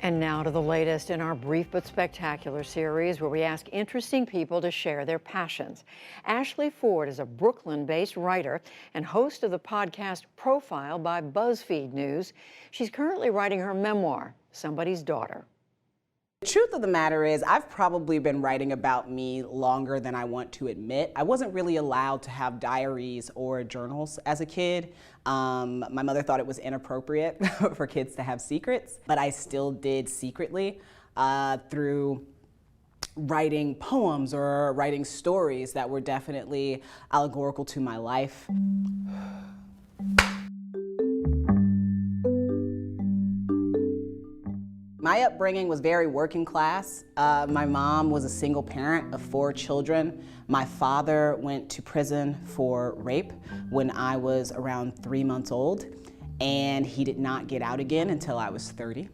And now to the latest in our Brief but Spectacular series, where we ask interesting people to share their passions. Ashley Ford is a Brooklyn-based writer and host of the podcast Profile by BuzzFeed News. She's currently writing her memoir, Somebody's Daughter. The truth of the matter is, I've probably been writing about me longer than I want to admit. I wasn't really allowed to have diaries or journals as a kid. My mother thought it was inappropriate for kids to have secrets, but I still did secretly through writing poems or writing stories that were definitely allegorical to my life. My upbringing was very working class. My mom was a single parent of 4 children. My father went to prison for rape when I was around 3 months old, and he did not get out again until I was 30.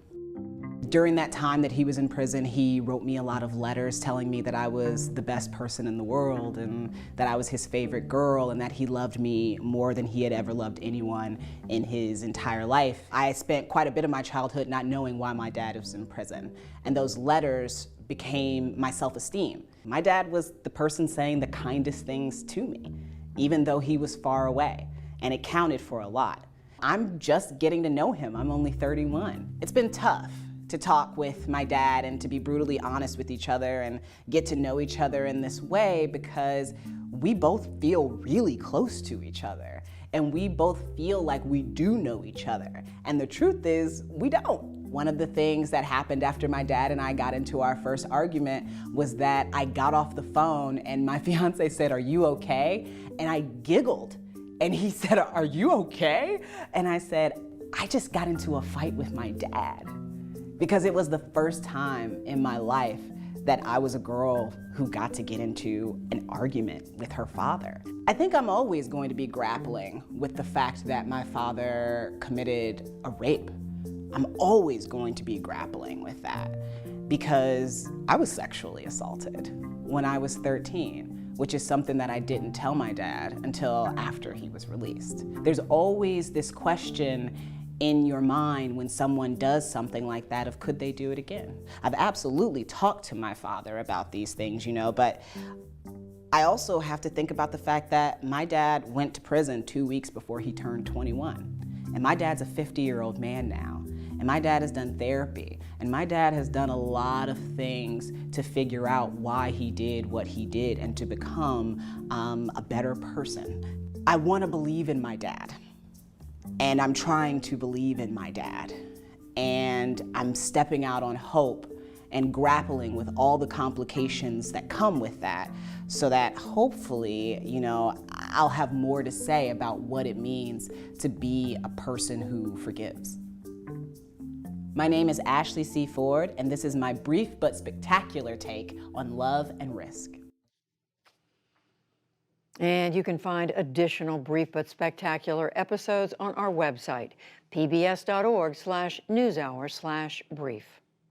During that time that he was in prison, he wrote me a lot of letters telling me that I was the best person in the world and that I was his favorite girl and that he loved me more than he had ever loved anyone in his entire life. I spent quite a bit of my childhood not knowing why my dad was in prison, and those letters became my self-esteem. My dad was the person saying the kindest things to me, even though he was far away, and it counted for a lot. I'm just getting to know him. I'm only 31. It's been tough to talk with my dad and to be brutally honest with each other and get to know each other in this way, because we both feel really close to each other and we both feel like we do know each other. And the truth is, we don't. One of the things that happened after my dad and I got into our first argument was that I got off the phone and my fiance said, "Are you okay?" And I giggled. And he said, "Are you okay?" And I said, "I just got into a fight with my dad." Because it was the first time in my life that I was a girl who got to get into an argument with her father. I think I'm always going to be grappling with the fact that my father committed a rape. I'm always going to be grappling with that because I was sexually assaulted when I was 13, which is something that I didn't tell my dad until after he was released. There's always this question in your mind when someone does something like that of could they do it again? I've absolutely talked to my father about these things, but I also have to think about the fact that my dad went to prison 2 weeks before he turned 21. And my dad's a 50-year-old man now. And my dad has done therapy. And my dad has done a lot of things to figure out why he did what he did and to become a better person. I want to believe in my dad. And I'm trying to believe in my dad. And I'm stepping out on hope and grappling with all the complications that come with that so that hopefully, I'll have more to say about what it means to be a person who forgives. My name is Ashley C. Ford, and this is my brief but spectacular take on love and risk. And you can find additional brief but spectacular episodes on our website, pbs.org/newshour/brief.